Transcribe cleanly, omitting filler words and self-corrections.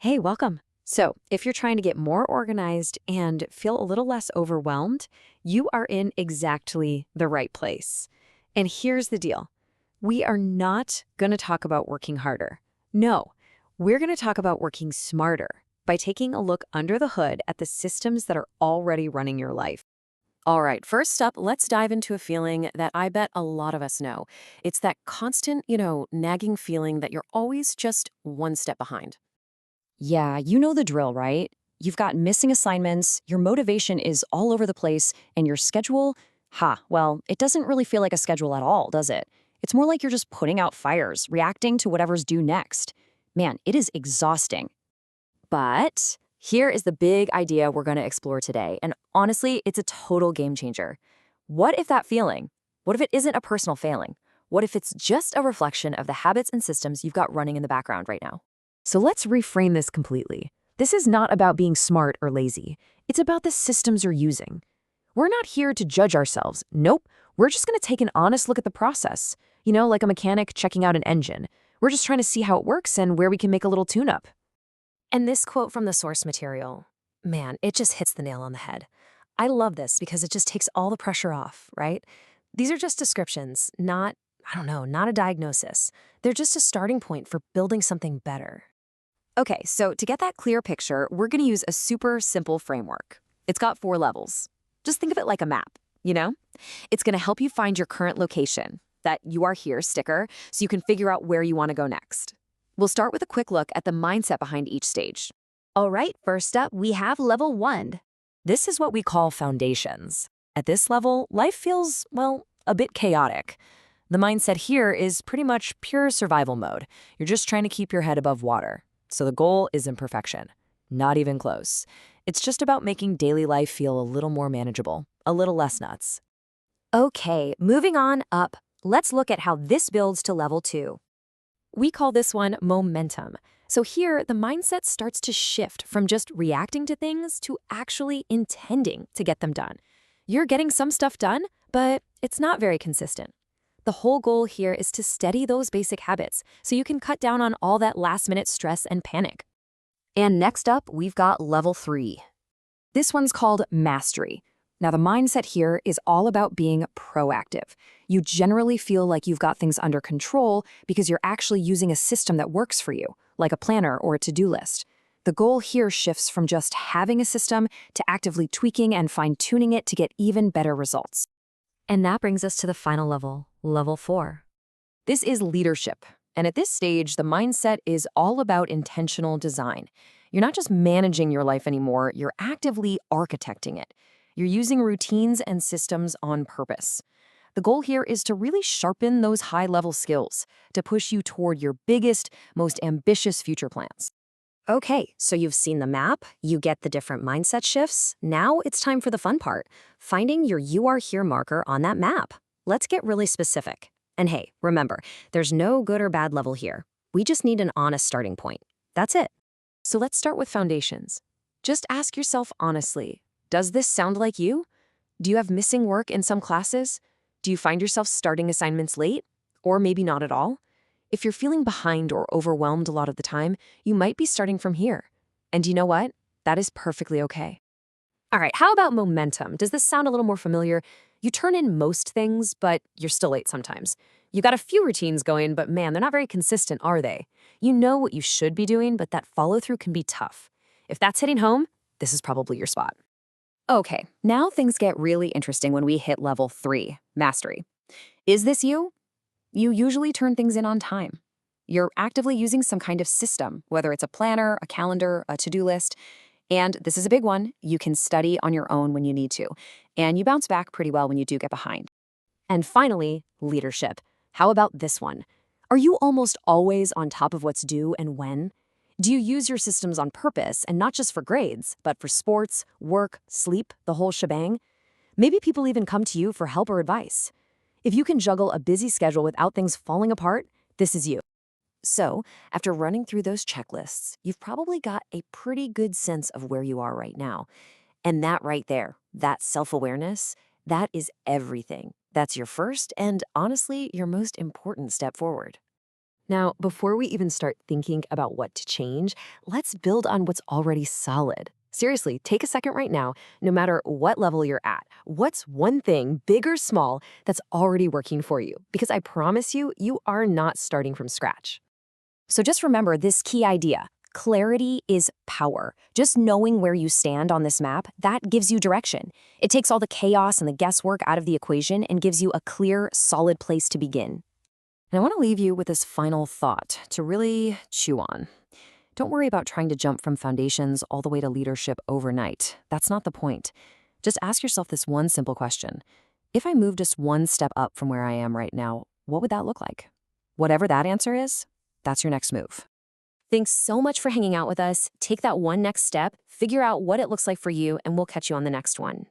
Hey, welcome. So, if you're trying to get more organized and feel a little less overwhelmed, you are in exactly the right place. And here's the deal. We are not going to talk about working harder. No, we're going to talk about working smarter by taking a look under the hood at the systems that are already running your life. All right, first up, let's dive into a feeling that I bet a lot of us know. It's that constant, nagging feeling that you're always just one step behind. Yeah, you know the drill, right? You've got missing assignments, your motivation is all over the place, and your schedule, well, it doesn't really feel like a schedule at all, does it? It's more like you're just putting out fires, reacting to whatever's due next. Man, it is exhausting. But here is the big idea we're going to explore today. And honestly, it's a total game changer. What if that feeling, what if it isn't a personal failing? What if it's just a reflection of the habits and systems you've got running in the background right now? So let's reframe this completely. This is not about being smart or lazy. It's about the systems you're using. We're not here to judge ourselves. Nope. We're just going to take an honest look at the process. Like a mechanic checking out an engine. We're just trying to see how it works and where we can make a little tune-up. And this quote from the source material, man, it just hits the nail on the head. I love this because it just takes all the pressure off, right? These are just descriptions, not a diagnosis. They're just a starting point for building something better. Okay, so to get that clear picture, we're going to use a super simple framework. It's got 4 levels. Just think of it like a map, you know? It's going to help you find your current location, that "you are here" sticker, so you can figure out where you want to go next. We'll start with a quick look at the mindset behind each stage. All right, first up, we have level 1. This is what we call foundations. At this level, life feels, well, a bit chaotic. The mindset here is pretty much pure survival mode. You're just trying to keep your head above water. So the goal isn't perfection. Not even close. It's just about making daily life feel a little more manageable, a little less nuts. Okay, moving on up, let's look at how this builds to level 2. We call this one momentum. So here, the mindset starts to shift from just reacting to things to actually intending to get them done. You're getting some stuff done, but it's not very consistent. The whole goal here is to steady those basic habits so you can cut down on all that last-minute stress and panic. And next up, we've got level 3. This one's called mastery. Now, the mindset here is all about being proactive. You generally feel like you've got things under control because you're actually using a system that works for you, like a planner or a to-do list. The goal here shifts from just having a system to actively tweaking and fine-tuning it to get even better results. And that brings us to the final level, level 4. This is leadership. And at this stage, the mindset is all about intentional design. You're not just managing your life anymore, you're actively architecting it. You're using routines and systems on purpose. The goal here is to really sharpen those high-level skills, to push you toward your biggest, most ambitious future plans. Okay, so you've seen the map, you get the different mindset shifts. Now it's time for the fun part, finding your "you are here" marker on that map. Let's get really specific. And hey, remember, there's no good or bad level here. We just need an honest starting point. That's it. So let's start with foundations. Just ask yourself honestly, does this sound like you? Do you have missing work in some classes? Do you find yourself starting assignments late? Or maybe not at all? If you're feeling behind or overwhelmed a lot of the time, you might be starting from here. And you know what? That is perfectly okay. All right, how about momentum? Does this sound a little more familiar? You turn in most things, but you're still late sometimes. You got a few routines going, but man, they're not very consistent, are they? You know what you should be doing, but that follow-through can be tough. If that's hitting home, this is probably your spot. Okay, now things get really interesting when we hit level 3, mastery. Is this you? You usually turn things in on time. You're actively using some kind of system, whether it's a planner, a calendar, a to-do list. And this is a big one. You can study on your own when you need to. And you bounce back pretty well when you do get behind. And finally, leadership. How about this one? Are you almost always on top of what's due and when? Do you use your systems on purpose and not just for grades, but for sports, work, sleep, the whole shebang? Maybe people even come to you for help or advice. If you can juggle a busy schedule without things falling apart, this is you. So, after running through those checklists, you've probably got a pretty good sense of where you are right now. And that right there, that self-awareness, that is everything. That's your first and, honestly, your most important step forward. Now, before we even start thinking about what to change, let's build on what's already solid. Seriously, take a second right now, no matter what level you're at. What's one thing, big or small, that's already working for you? Because I promise you, you are not starting from scratch. So just remember this key idea. Clarity is power. Just knowing where you stand on this map, that gives you direction. It takes all the chaos and the guesswork out of the equation and gives you a clear, solid place to begin. And I want to leave you with this final thought to really chew on. Don't worry about trying to jump from foundations all the way to leadership overnight. That's not the point. Just ask yourself this one simple question. If I move just one step up from where I am right now, what would that look like? Whatever that answer is, that's your next move. Thanks so much for hanging out with us. Take that one next step, figure out what it looks like for you, and we'll catch you on the next one.